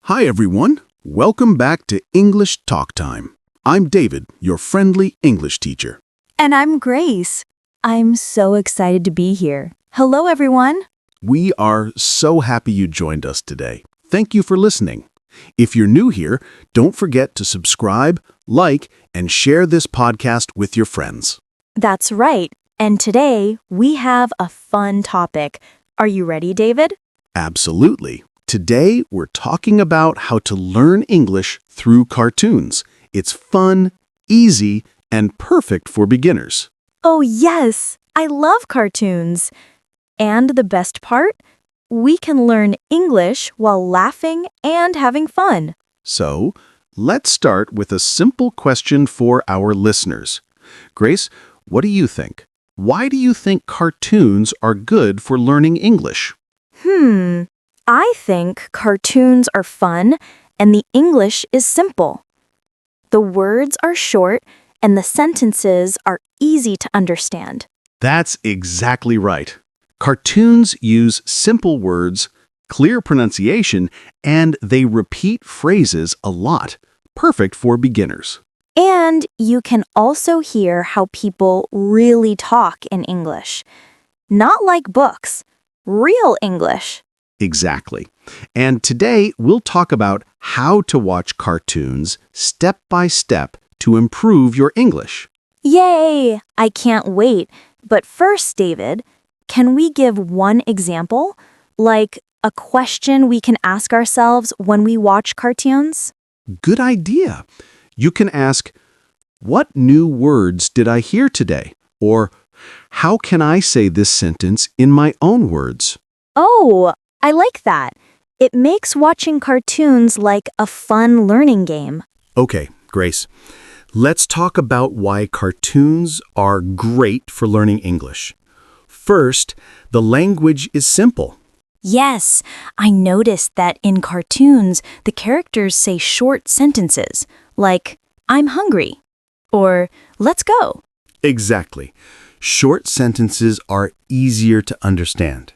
Hi, everyone. Welcome back to English Talk Time. I'm David, your friendly English teacher. And I'm Grace. I'm so excited to be here. Hello, everyone. We are so happy you joined us today. Thank you for listening. If you're new here, don't forget to subscribe, like, and share this podcast with your friends. That's right. And today, we have a fun topic. Are you ready, David? Absolutely. Today, we're talking about how to learn English through cartoons. It's fun, easy, and perfect for beginners. Oh, yes. I love cartoons. And the best part? We can learn English while laughing and having fun. So, let's start with a simple question for our listeners. Grace, what do you think? Why do you think cartoons are good for learning English? I think cartoons are fun and the English is simple. The words are short and the sentences are easy to understand. That's exactly right. Cartoons use simple words, clear pronunciation, and they repeat phrases a lot, perfect for beginners. And you can also hear how people really talk in English. Not like books, real English. Exactly. And today we'll talk about how to watch cartoons step by step to improve your English. Yay! I can't wait. But first, David, can we give one example? Like a question we can ask ourselves when we watch cartoons? Good idea. You can ask, what new words did I hear today? Or, how can I say this sentence in my own words? Oh, I like that. It makes watching cartoons like a fun learning game. Okay, Grace, let's talk about why cartoons are great for learning English. First, the language is simple. Yes, I noticed that in cartoons, the characters say short sentences, like, I'm hungry, or let's go. Exactly. Short sentences are easier to understand.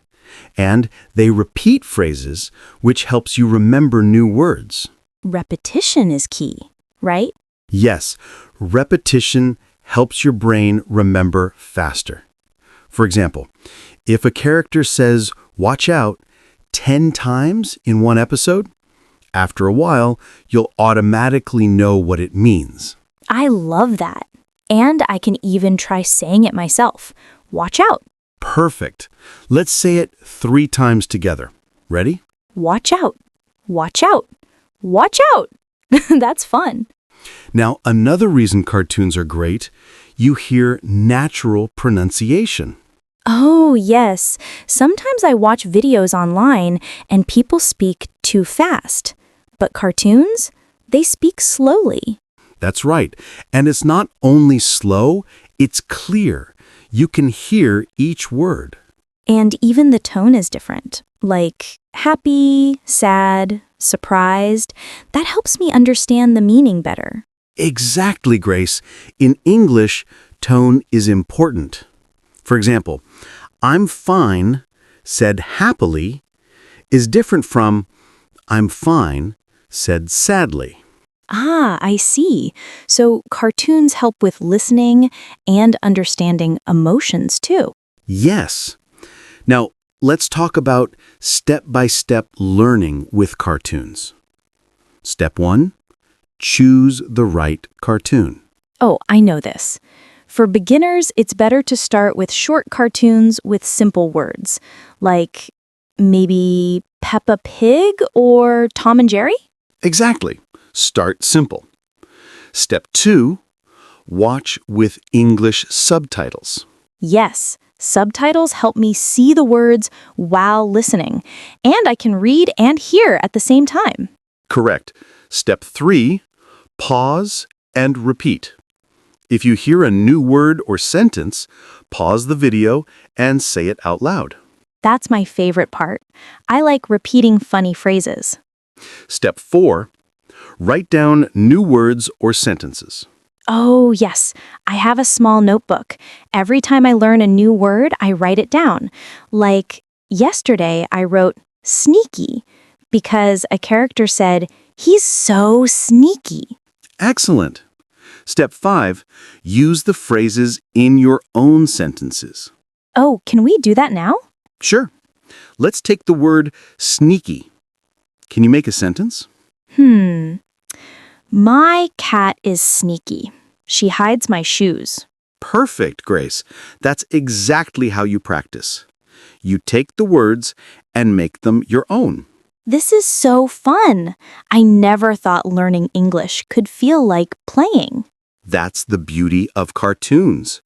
And they repeat phrases, which helps you remember new words. Repetition is key, right? Yes, repetition helps your brain remember faster. For example, if a character says, watch out, 10 times in one episode, after a while, you'll automatically know what it means. I love that. And I can even try saying it myself. Watch out. Perfect. Let's say it 3 times together. Ready? Watch out. Watch out. Watch out. That's fun. Now, another reason cartoons are great, you hear natural pronunciation. Oh, yes. Sometimes I watch videos online and people speak too fast. But cartoons, they speak slowly. That's right. And it's not only slow, it's clear. You can hear each word. And even the tone is different. Like happy, sad, surprised. That helps me understand the meaning better. Exactly, Grace. In English, tone is important. For example, I'm fine, said happily, is different from I'm fine, said sadly. Ah, I see. So cartoons help with listening and understanding emotions too. Yes. Now, let's talk about step-by-step learning with cartoons. Step 1, choose the right cartoon. Oh, I know this. For beginners, it's better to start with short cartoons with simple words, like maybe Peppa Pig or Tom and Jerry? Exactly. Start simple. Step 2, watch with English subtitles. Yes, subtitles help me see the words while listening, and I can read and hear at the same time. Correct. Step 3, pause and repeat. If you hear a new word or sentence, pause the video and say it out loud. That's my favorite part. I like repeating funny phrases. Step 4, write down new words or sentences. Oh, yes. I have a small notebook. Every time I learn a new word, I write it down. Like yesterday, I wrote sneaky because a character said, "He's so sneaky." Excellent. Step 5, use the phrases in your own sentences. Oh, can we do that now? Sure. Let's take the word sneaky. Can you make a sentence? My cat is sneaky. She hides my shoes. Perfect, Grace. That's exactly how you practice. You take the words and make them your own. This is so fun. I never thought learning English could feel like playing. That's the beauty of cartoons.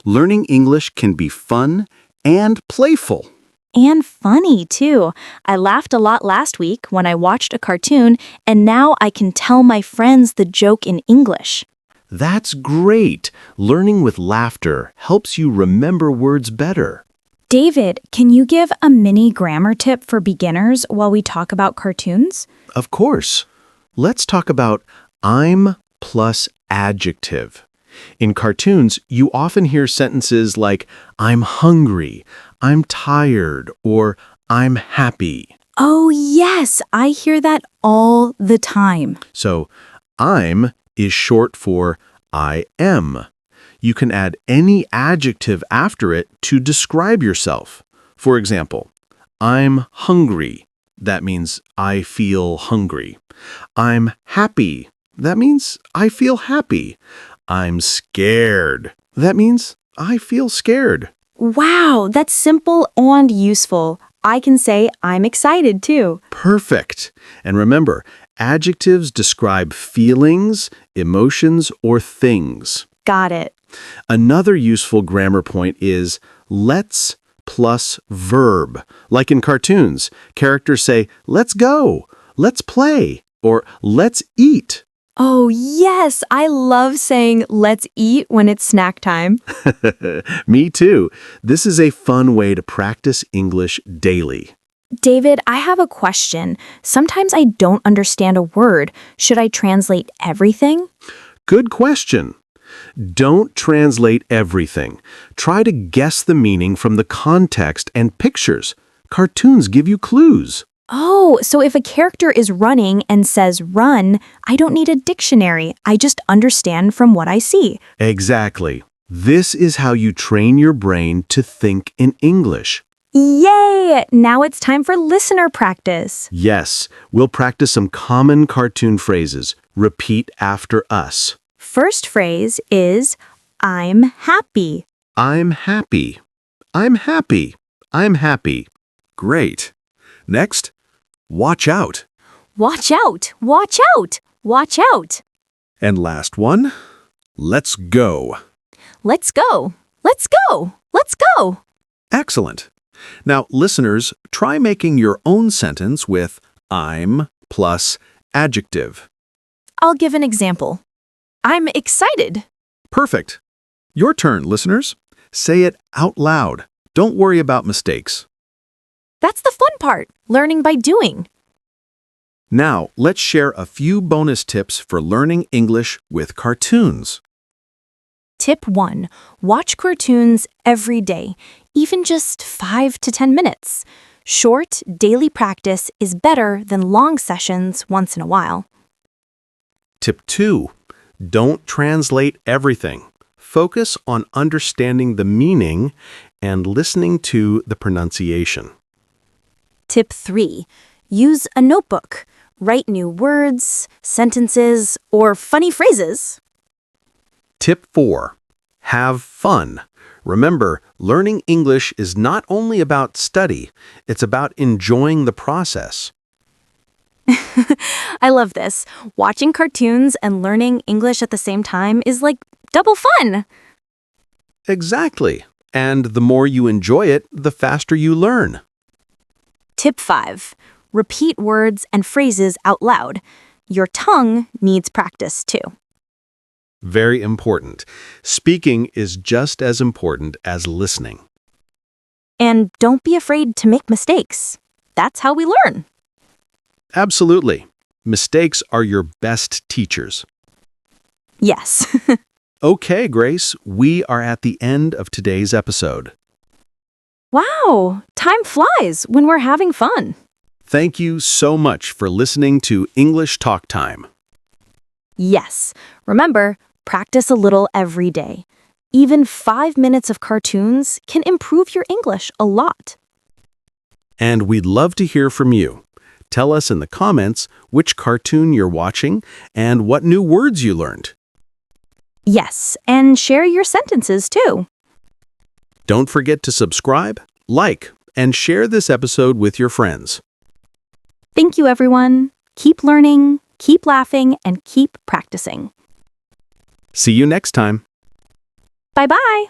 Learning English can be fun and playful. And funny, too. I laughed a lot last week when I watched a cartoon, and now I can tell my friends the joke in English. That's great. Learning with laughter helps you remember words better. David, can you give a mini grammar tip for beginners while we talk about cartoons? Of course. Let's talk about I'm plus adjective. In cartoons, you often hear sentences like I'm hungry, I'm tired, or I'm happy. Oh, yes, I hear that all the time. So, I'm is short for I am. You can add any adjective after it to describe yourself. For example, I'm hungry. That means I feel hungry. I'm happy. That means I feel happy. I'm scared. That means I feel scared. Wow, that's simple and useful. I can say I'm excited too. Perfect. And remember, adjectives describe feelings, emotions, or things. Got it. Another useful grammar point is let's plus verb. Like in cartoons, characters say, let's go, let's play, or let's eat. Oh, yes, I love saying let's eat when it's snack time. Me too. This is a fun way to practice English daily. David, I have a question. Sometimes I don't understand a word. Should I translate everything? Good question. Don't translate everything. Try to guess the meaning from the context and pictures. Cartoons give you clues. Oh, so if a character is running and says run, I don't need a dictionary. I just understand from what I see. Exactly. This is how you train your brain to think in English. Yay! Now it's time for listener practice. Yes, we'll practice some common cartoon phrases. Repeat after us. First phrase is I'm happy. I'm happy. I'm happy. I'm happy. Great. Next, watch out. Watch out! Watch out! Watch out! And last one, let's go. Let's go! Let's go! Let's go! Excellent. Now, listeners, try making your own sentence with I'm plus adjective. I'll give an example. I'm excited. Perfect. Your turn, listeners. Say it out loud. Don't worry about mistakes. That's the fun part, learning by doing. Now, let's share a few bonus tips for learning English with cartoons. Tip 1. Watch cartoons every day, even just 5 to 10 minutes. Short, daily practice is better than long sessions once in a while. Tip 2. Don't translate everything. Focus on understanding the meaning and listening to the pronunciation. Tip 3. Use a notebook. Write new words, sentences, or funny phrases. Tip 4. Have fun. Remember, learning English is not only about study, it's about enjoying the process. I love this. Watching cartoons and learning English at the same time is like double fun. Exactly. And the more you enjoy it, the faster you learn. Tip 5. Repeat words and phrases out loud. Your tongue needs practice too. Very important. Speaking is just as important as listening. And don't be afraid to make mistakes. That's how we learn. Absolutely. Mistakes are your best teachers. Yes. Okay, Grace, we are at the end of today's episode. Wow, time flies when we're having fun. Thank you so much for listening to English Talk Time. Yes, remember, practice a little every day. Even 5 minutes of cartoons can improve your English a lot. And we'd love to hear from you. Tell us in the comments which cartoon you're watching and what new words you learned. Yes, and share your sentences too. Don't forget to subscribe, like, and share this episode with your friends. Thank you, everyone. Keep learning, keep laughing, and keep practicing. See you next time. Bye-bye.